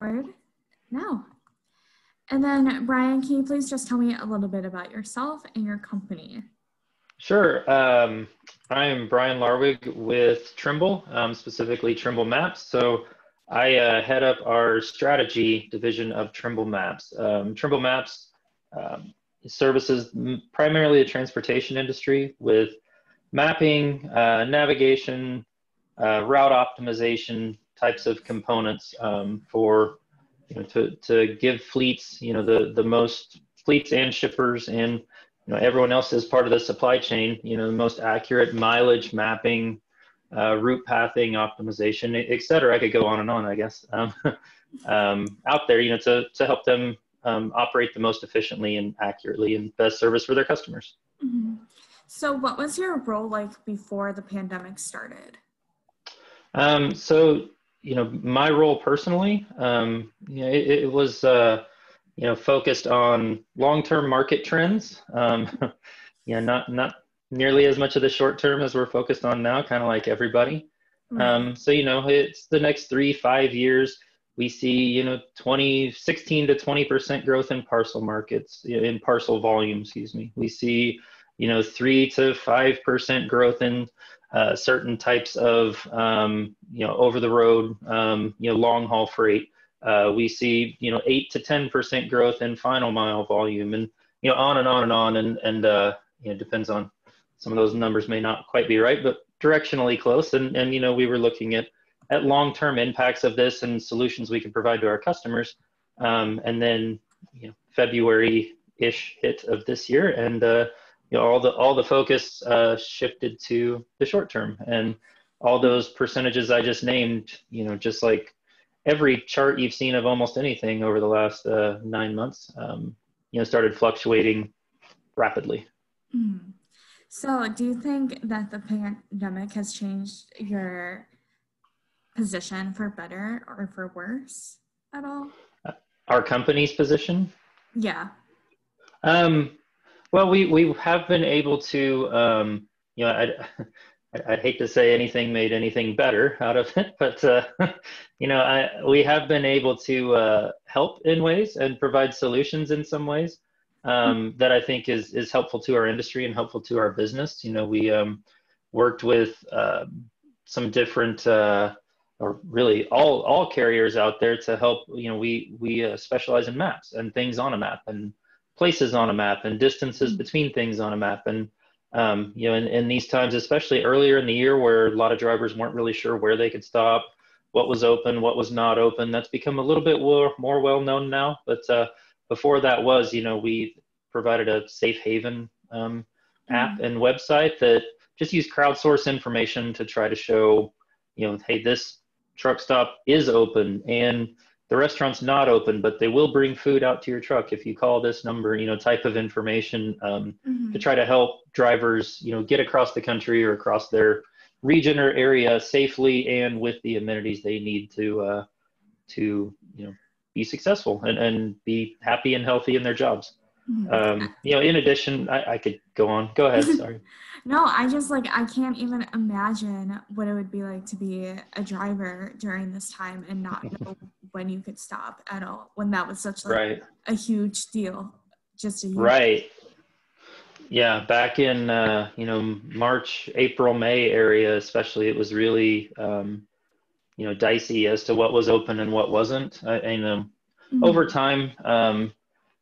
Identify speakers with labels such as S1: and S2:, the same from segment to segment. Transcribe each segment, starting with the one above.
S1: Word? No. And then, Brian, can you please just tell me a little bit about yourself and your company?
S2: Sure. I'm Brian Larwig with Trimble, specifically Trimble MAPS. So I head up our strategy division of Trimble MAPS. Trimble MAPS services primarily the transportation industry with mapping, navigation, route optimization types of components for to give fleets, the most fleets and shippers and everyone else is part of the supply chain, the most accurate mileage mapping, route pathing optimization, et cetera. I could go on and on, I guess, out there, to help them operate the most efficiently and accurately and best service for their customers.
S1: Mm-hmm. So what was your role like before the pandemic started?
S2: So, my role personally, it was, focused on long-term market trends. Not nearly as much of the short term as we're focused on now, kind of like everybody.
S1: Right.
S2: So, it's the next 3-5 years. We see, 16 to 20% growth in parcel markets, in parcel volume, excuse me. We see, 3 to 5% growth in certain types of, over the road, long haul freight. We see, 8 to 10% growth in final mile volume, and on and on and on, and depends on some of those numbers may not quite be right, but directionally close. And we were looking at long-term impacts of this and solutions we can provide to our customers. And then February-ish hit of this year, and all the focus shifted to the short term, and all those percentages I just named, just like every chart you've seen of almost anything over the last 9 months, started fluctuating rapidly.
S1: Mm. So do you think that the pandemic has changed your position for better or for worse at all?
S2: Our company's position?
S1: Yeah.
S2: Well, we have been able to, I'd hate to say anything made anything better out of it, but we have been able to help in ways and provide solutions in some ways that I think is helpful to our industry and helpful to our business. We worked with some different, or really all carriers out there to help. We specialize in maps and things on a map and places on a map and distances between things on a map. And in these times, especially earlier in the year where a lot of drivers weren't really sure where they could stop, what was open, what was not open, that's become a little bit more well known now. But before that was, we provided a safe haven app and website that just used crowdsourced information to try to show, hey, this truck stop is open and the restaurant's not open, but they will bring food out to your truck if you call this number, type of information to try to help drivers, get across the country or across their region or area safely and with the amenities they need to be successful and be happy and healthy in their jobs. In addition, I could go on. Go ahead. Sorry.
S1: No, I can't even imagine what it would be like to be a driver during this time and not know when you could stop at all, when that was such
S2: Right.
S1: a huge deal. Just a huge
S2: Right. Yeah, back in March, April, May area, especially, it was really dicey as to what was open and what wasn't. Over time,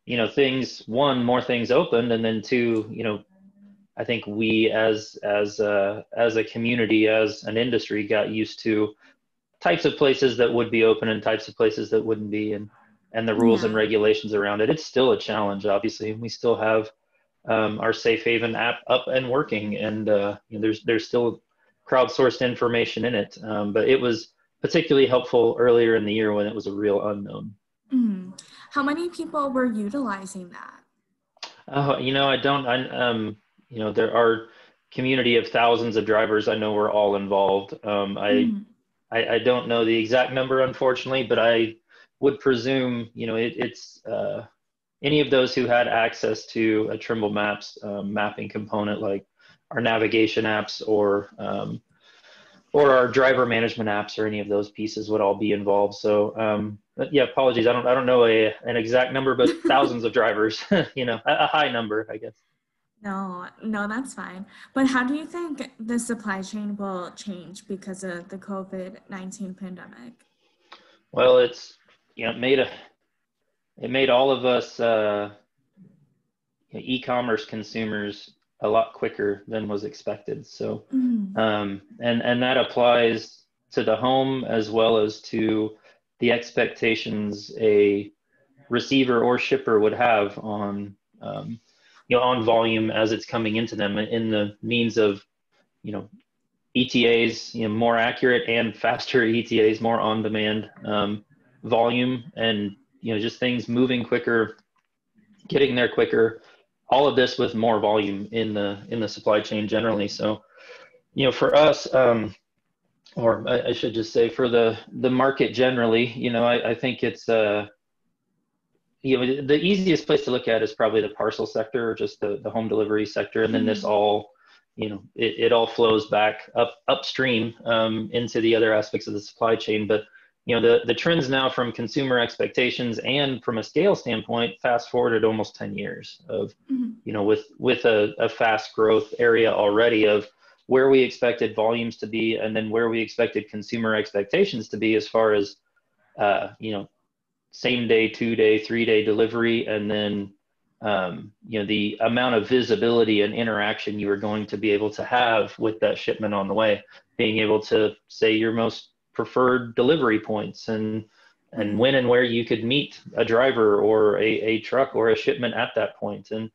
S2: more things opened, and then two, I think we as a community, as an industry, got used to types of places that would be open and types of places that wouldn't be, and the rules and regulations around it. It's still a challenge, obviously. We still have our Safe Haven app up and working, and there's still crowdsourced information in it, but it was particularly helpful earlier in the year when it was a real unknown.
S1: How many people were utilizing that?
S2: There are community of thousands of drivers. I know we're all involved. I don't know the exact number, unfortunately, but I would presume, it's any of those who had access to a Trimble Maps mapping component, like our navigation apps or or our driver management apps or any of those pieces would all be involved. So but yeah, apologies. I don't know an exact number, but thousands of drivers, a high number, I guess.
S1: No, no, that's fine. But how do you think the supply chain will change because of the COVID-19 pandemic?
S2: Well, it's, it made all of us e-commerce consumers a lot quicker than was expected. So,
S1: Mm-hmm.
S2: and that applies to the home as well as to the expectations a receiver or shipper would have on, on volume as it's coming into them in the means of, you know, ETAs, more accurate and faster ETAs, more on-demand volume, and just things moving quicker, getting there quicker. All of this with more volume in the supply chain generally. So, for us, or I should just say for the market generally, I think it's the easiest place to look at is probably the parcel sector or just the home delivery sector, and then this
S1: Mm-hmm.
S2: all it all flows back upstream into the other aspects of the supply chain. But the trends now from consumer expectations and from a scale standpoint, fast forwarded almost 10 years of
S1: Mm-hmm.
S2: with a fast growth area already of where we expected volumes to be, and then where we expected consumer expectations to be as far as same day, 2 day, 3 day delivery, and then the amount of visibility and interaction you are going to be able to have with that shipment on the way, being able to say your most preferred delivery points and
S1: Right.
S2: when and where you could meet a driver or a truck or a shipment at that point. And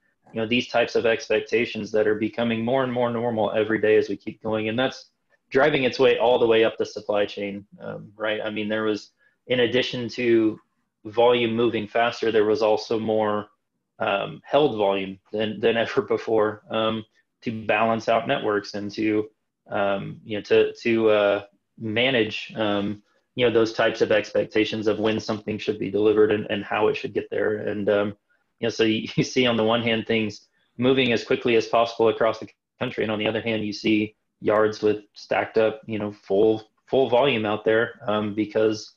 S2: these types of expectations that are becoming more and more normal every day as we keep going, and that's driving its way all the way up the supply chain, right? I mean, there was, in addition to volume moving faster, there was also more held volume than ever before, to balance out networks and to manage those types of expectations of when something should be delivered and how it should get there. And so you see on the one hand things moving as quickly as possible across the country, and on the other hand you see yards with stacked up full volume out there, because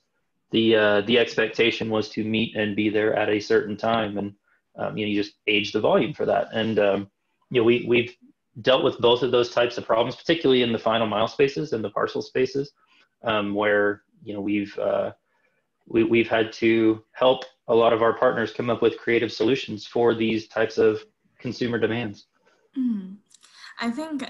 S2: the expectation was to meet and be there at a certain time, and you just age the volume for that. And we've dealt with both of those types of problems, particularly in the final mile spaces and the parcel spaces, where we've had to help a lot of our partners come up with creative solutions for these types of consumer demands.
S1: Mm-hmm. I think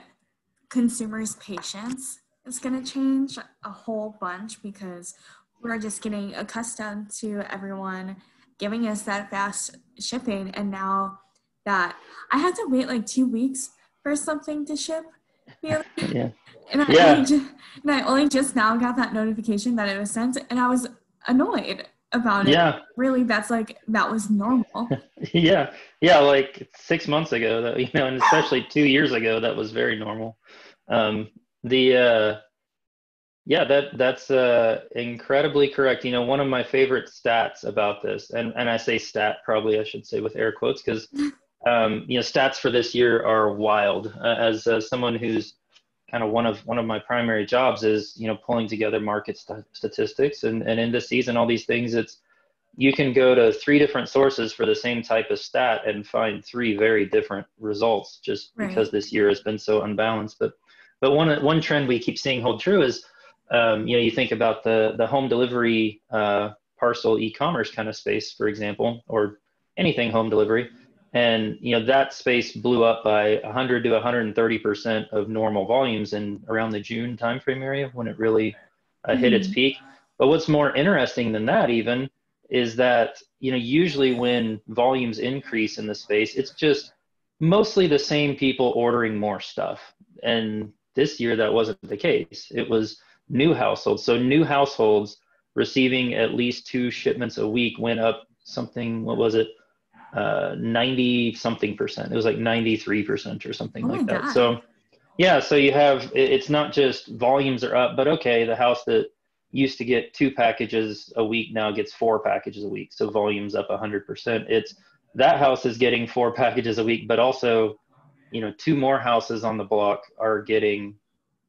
S1: consumers' patience is going to change a whole bunch because we're just getting accustomed to everyone giving us that fast shipping. And now that I had to wait like 2 weeks for something to ship, really.
S2: Yeah.
S1: And I only
S2: Yeah.
S1: just and I only just now got that notification that it was sent, and I was annoyed about it.
S2: Yeah.
S1: Really, that was normal.
S2: Yeah. Yeah. Like 6 months ago, that, and especially 2 years ago, that was very normal. The Yeah, that's incredibly correct. One of my favorite stats about this, and I say stat, probably I should say with air quotes, because stats for this year are wild. As someone who's kind of one of my primary jobs is pulling together market statistics and indices and all these things. It's You can go to three different sources for the same type of stat and find three very different results, just
S1: Right.
S2: because this year has been so unbalanced. But one trend we keep seeing hold true is you think about the home delivery parcel e-commerce kind of space, for example, or anything home delivery. And that space blew up by 100 to 130% of normal volumes in around the June timeframe area when it really hit its
S1: Mm-hmm.
S2: peak. But what's more interesting than that even is that usually when volumes increase in the space, it's just mostly the same people ordering more stuff. And this year that wasn't the case. It was new households. So new households receiving at least 2 shipments a week went up something, what was it? 90 something percent. It was like 93% or something
S1: Oh my
S2: like that.
S1: God.
S2: So yeah, so it's not just volumes are up, but okay, the house that used to get 2 packages a week now gets 4 packages a week. So volume's up 100%. It's that house is getting 4 packages a week, but also, two more houses on the block are getting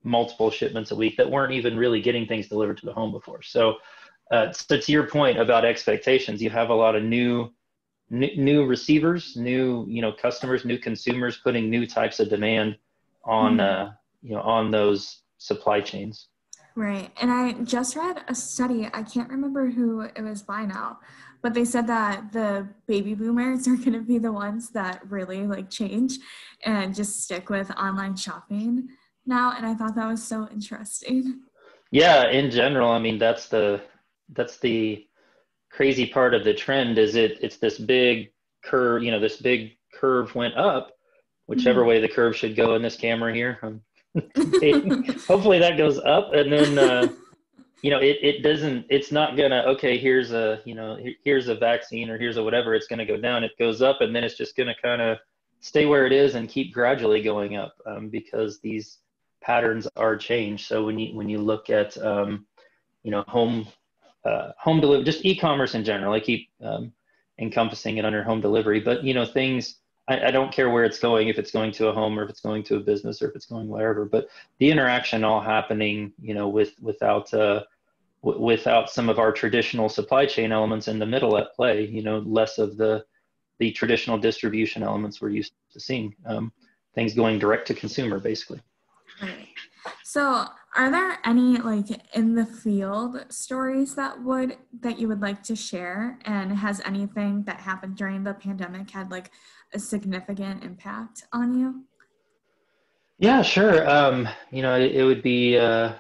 S2: multiple shipments a week that weren't even really getting things delivered to the home before. So to your point about expectations, you have a lot of new receivers, new, customers, new consumers putting new types of demand on, on those supply chains.
S1: Right. And I just read a study, I can't remember who it was by now, but they said that the baby boomers are going to be the ones that really like change and just stick with online shopping now. And I thought that was so interesting.
S2: Yeah, in general, I mean, that's the crazy part of the trend is it's this big curve, this big curve went up, whichever way the curve should go in this camera here. Hopefully that goes up, and then it doesn't, it's not gonna, okay, here's a vaccine or here's a whatever, it's gonna go down. It goes up, and then it's just gonna kind of stay where it is and keep gradually going up, because these patterns are changed. So when you look at home delivery, just e-commerce in general, I keep encompassing it under home delivery, but things, I don't care where it's going, if it's going to a home or if it's going to a business or if it's going wherever, but the interaction all happening, without some of our traditional supply chain elements in the middle at play, less of the traditional distribution elements we're used to seeing, things going direct to consumer, basically.
S1: Right. So are there any like in the field stories that you would like to share? And has anything that happened during the pandemic had like a significant impact on you?
S2: Yeah, sure. It would be, in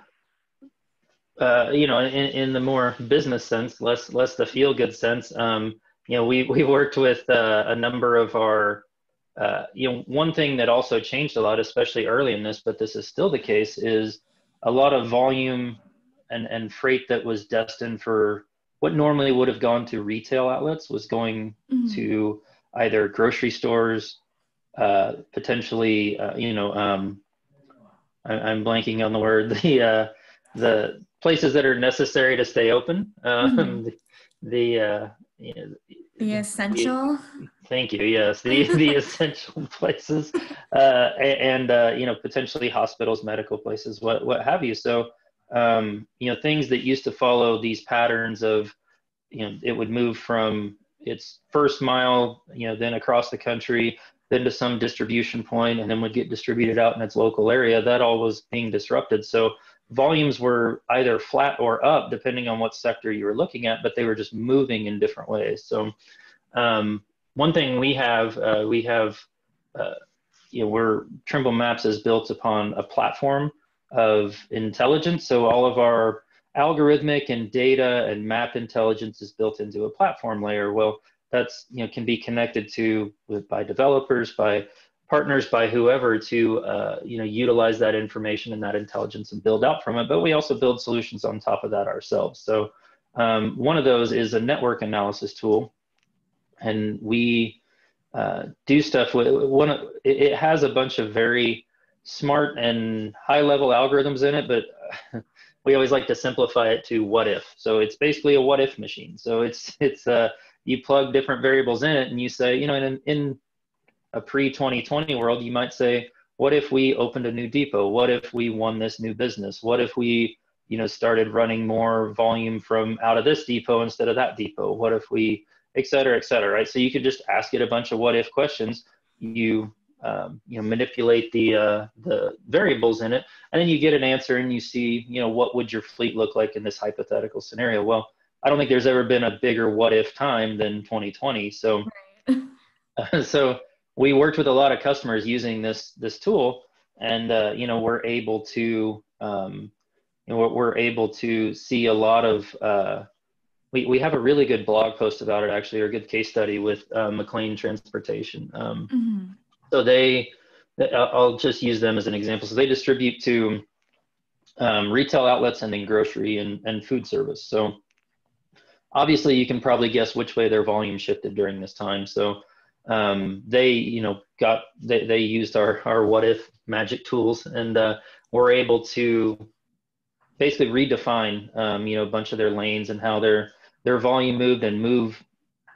S2: the more business sense, less the feel good sense. We worked with a number of our, one thing that also changed a lot, especially early in this, but this is still the case, is a lot of volume and freight that was destined for what normally would have gone to retail outlets was going to either grocery stores, potentially, I'm blanking on the word, the places that are necessary to stay open, the
S1: essential.
S2: Thank you. Yes, the essential places, and potentially hospitals, medical places, what have you. So, things that used to follow these patterns of, it would move from its first mile, then across the country, then to some distribution point, and then would get distributed out in its local area. That all was being disrupted. So volumes were either flat or up, depending on what sector you were looking at, but they were just moving in different ways. So one thing we have, Trimble MAPS is built upon a platform of intelligence. So all of our algorithmic and data and map intelligence is built into a platform layer. Well, that's, can be connected to by developers, by partners, by whoever to, utilize that information and that intelligence and build out from it. But we also build solutions on top of that ourselves. So one of those is a network analysis tool. And we do stuff with it has a bunch of very smart and high level algorithms in it, but we always like to simplify it to what if. So it's basically a what if machine. So it's you plug different variables in it and you say, in a pre-2020 world, you might say, what if we opened a new depot? What if we won this new business? What if we, started running more volume from out of this depot instead of that depot? What if we, et cetera, right? So you could just ask it a bunch of what if questions. You manipulate the variables in it, and then you get an answer and you see, what would your fleet look like in this hypothetical scenario? Well, I don't think there's ever been a bigger what if time than 2020. So, so we worked with a lot of customers using this tool, and we're able to see a lot of. We have a really good blog post about it, actually, or a good case study with McLean Transportation. So I'll just use them as an example. So they distribute to retail outlets and then grocery and food service. So obviously you can probably guess which way their volume shifted during this time. So they used our what if magic tools, and were able to basically redefine a bunch of their lanes and how their volume moved and move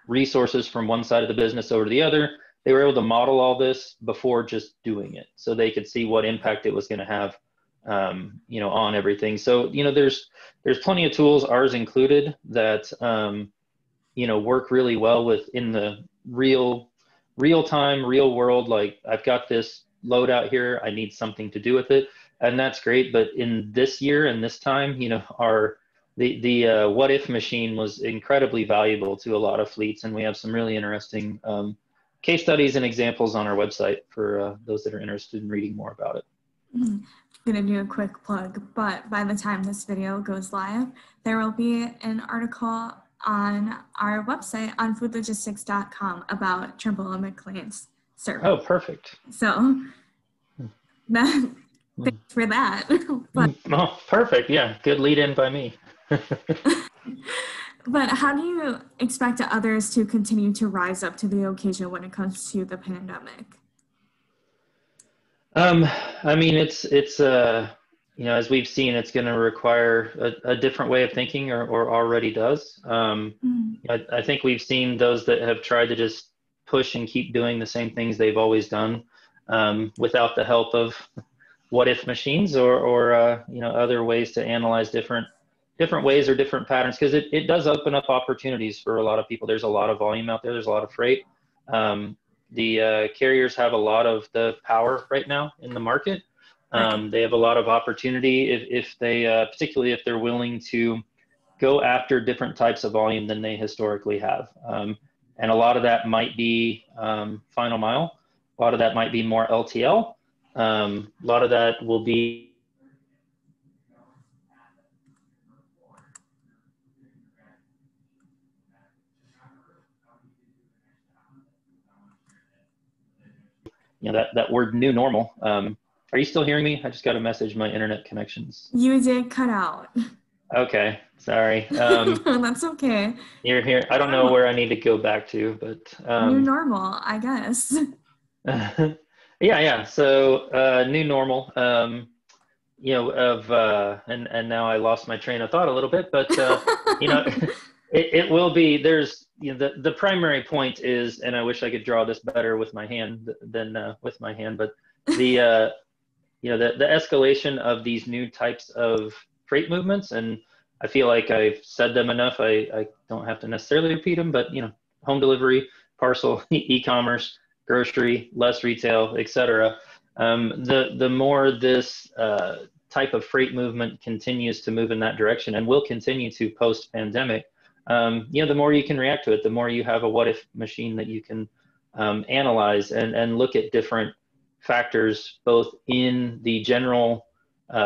S2: resources from one side of the business over to the other. They were able to model all this before just doing it, so they could see what impact it was going to have on everything. So, there's plenty of tools, ours included, that, work really well in the real time, real world. Like, I've got this load out here, I need something to do with it. And that's great. But in this year and this time, the what if machine was incredibly valuable to a lot of fleets. And we have some really interesting case studies and examples on our website for those that are interested in reading more about it.
S1: I'm going to do a quick plug, but by the time this video goes live, there will be an article on our website on foodlogistics.com about Trimble and McLean's service.
S2: Oh, perfect.
S1: So thanks for that.
S2: Oh, perfect. Yeah, good lead in by me.
S1: But how do you expect others to continue to rise up to the occasion when it comes to the pandemic?
S2: I mean, it's as we've seen, it's going to require a different way of thinking, or already does. I think we've seen those that have tried to just push and keep doing the same things they've always done, without the help of what if machines or other ways to analyze different ways or different patterns, because it does open up opportunities for a lot of people. There's a lot of volume out there. There's a lot of freight. The carriers have a lot of the power right now in the market. They have a lot of opportunity if they, particularly if they're willing to go after different types of volume than they historically have. And a lot of that might be final mile. A lot of that might be more LTL. A lot of that will be that word new normal. Are you still hearing me? I just got a message, my internet connections.
S1: You did cut out.
S2: Okay, sorry.
S1: That's okay.
S2: You're here. I don't know where I need to go back to, but
S1: new normal, I guess.
S2: Yeah. So new normal. And now I lost my train of thought a little bit, but it will be. There's the primary point is, and I wish I could draw this better with my hand than with my hand, but the escalation of these new types of freight movements, and I feel like I've said them enough. I don't have to necessarily repeat them, but home delivery, parcel, e-commerce, grocery, less retail, etc. The more this type of freight movement continues to move in that direction, and will continue to post-pandemic, the more you can react to it, the more you have a what-if machine that you can analyze and look at different factors, both in the general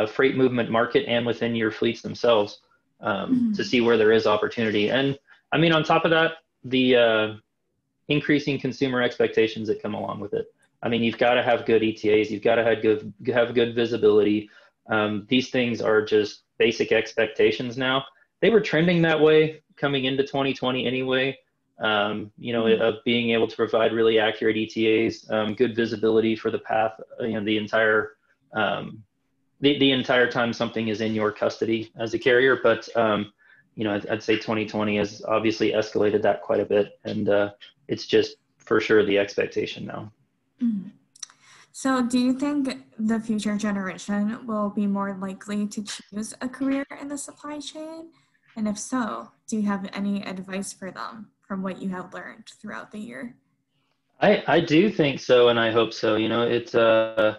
S2: freight movement market and within your fleets themselves, to see where there is opportunity. And I mean, on top of that, the increasing consumer expectations that come along with it. I mean, you've got to have good ETAs. You've got to have good visibility. These things are just basic expectations now. They were trending that way coming into 2020 anyway. Of being able to provide really accurate ETAs, good visibility for the path, the entire time something is in your custody as a carrier. But I'd say 2020 has obviously escalated that quite a bit, and it's just for sure the expectation now.
S1: So do you think the future generation will be more likely to choose a career in the supply chain? And if so, do you have any advice for them from what you have learned throughout the year?
S2: I do think so, and I hope so. It's the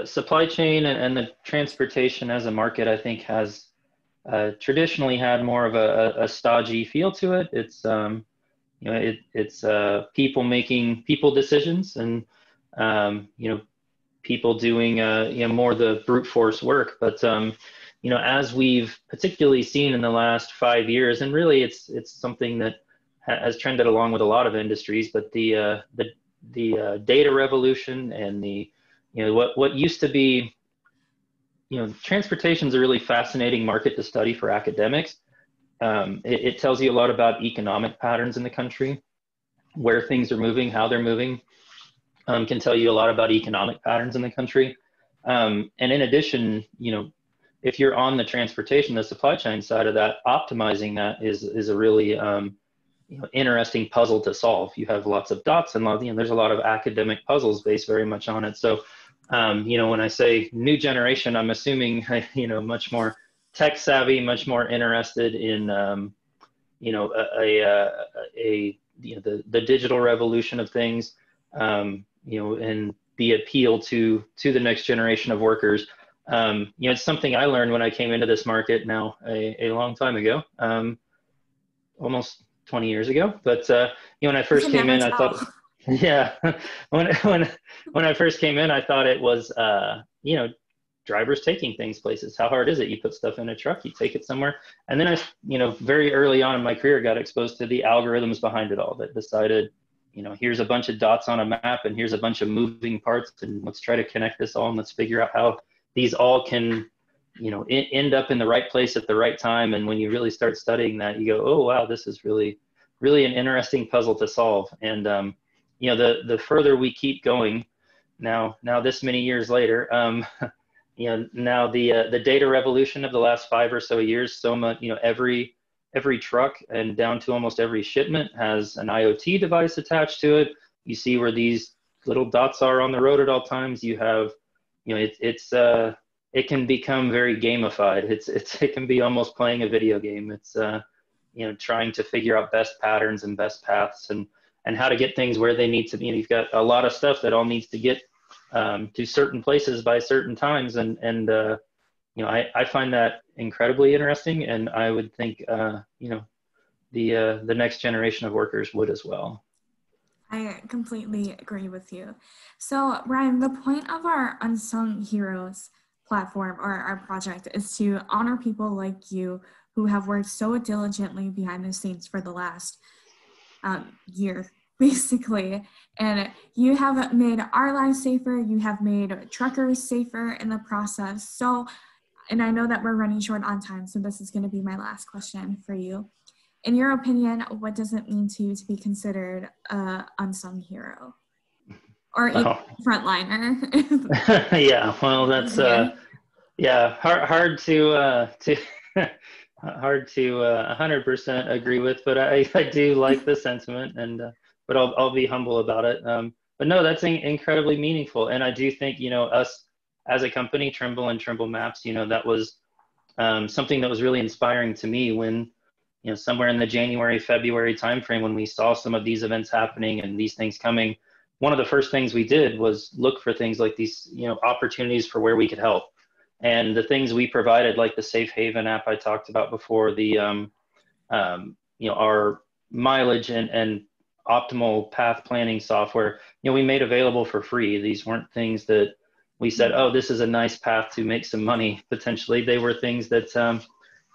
S2: supply chain and the transportation as a market, I think, has traditionally had more of a stodgy feel to it. It's it's people making people decisions, and people doing more the brute force work. But as we've particularly seen in the last 5 years, and really it's something that has trended along with a lot of industries, but the data revolution and the what used to be transportation is a really fascinating market to study for academics. It tells you a lot about economic patterns in the country, where things are moving, how they're moving. Can tell you a lot about economic patterns in the country. And in addition, if you're on the transportation, the supply chain side of that, optimizing that is a really interesting puzzle to solve. You have lots of dots and there's a lot of academic puzzles based very much on it. So When I say new generation, I'm assuming, much more tech savvy, much more interested in, the digital revolution of things, and the appeal to the next generation of workers. It's something I learned when I came into this market now a long time ago, almost 20 years ago. But when I
S1: You
S2: first
S1: can
S2: came
S1: never
S2: in, I
S1: tell.
S2: thought, yeah, when I first came in, I thought it was, drivers taking things places. How hard is it? You put stuff in a truck, you take it somewhere. And then very early on in my career, got exposed to the algorithms behind it all that decided, here's a bunch of dots on a map and here's a bunch of moving parts, and let's try to connect this all and let's figure out how these all can, end up in the right place at the right time. And when you really start studying that, you go, oh, wow, this is really, really an interesting puzzle to solve. And, the further we keep going now this many years later, now the data revolution of the last 5 or so years, so much, every truck and down to almost every shipment has an IoT device attached to it. You see where these little dots are on the road at all times. You have, it can become very gamified. It can be almost playing a video game. It's trying to figure out best patterns and best paths and how to get things where they need to be. You've got a lot of stuff that all needs to get to certain places by certain times, and I find that incredibly interesting, and I would think the next generation of workers would as well.
S1: I completely agree with you. So, Brian, the point of our Unsung Heroes platform or our project is to honor people like you who have worked so diligently behind the scenes for the last year, basically. And you have made our lives safer. You have made truckers safer in the process. So, and I know that we're running short on time, so this is going to be my last question for you. In your opinion, what does it mean to you to be considered an unsung hero or even
S2: Oh.
S1: frontliner?
S2: Yeah, well, that's yeah, hard to hard to 100% agree with, but I do like the sentiment, and but I'll be humble about it. But no, that's incredibly meaningful, and I do think us as a company, Trimble and Trimble Maps, that was something that was really inspiring to me when somewhere in the January, February timeframe, when we saw some of these events happening and these things coming. One of the first things we did was look for things like these, opportunities for where we could help. And the things we provided, like the Safe Haven app I talked about before, the our mileage and optimal path planning software, we made available for free. These weren't things that we said, oh, this is a nice path to make some money potentially. They were things that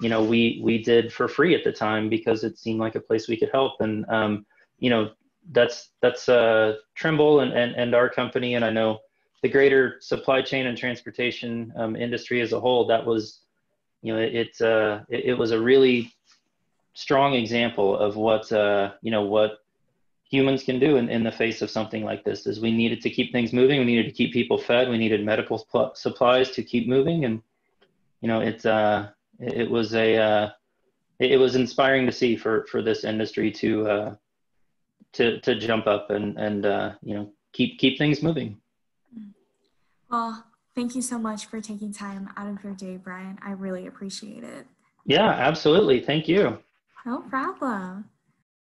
S2: we did for free at the time because it seemed like a place we could help. And that's Trimble and our company, and I know the greater supply chain and transportation industry as a whole. That was, it was a really strong example of what what humans can do in the face of something like this. Is we needed to keep things moving, we needed to keep people fed, we needed medical supplies to keep moving, and it was it was inspiring to see for this industry to jump up and keep things moving.
S1: Well, thank you so much for taking time out of your day, Brian. I really appreciate it.
S2: Yeah, absolutely. Thank you.
S1: No problem.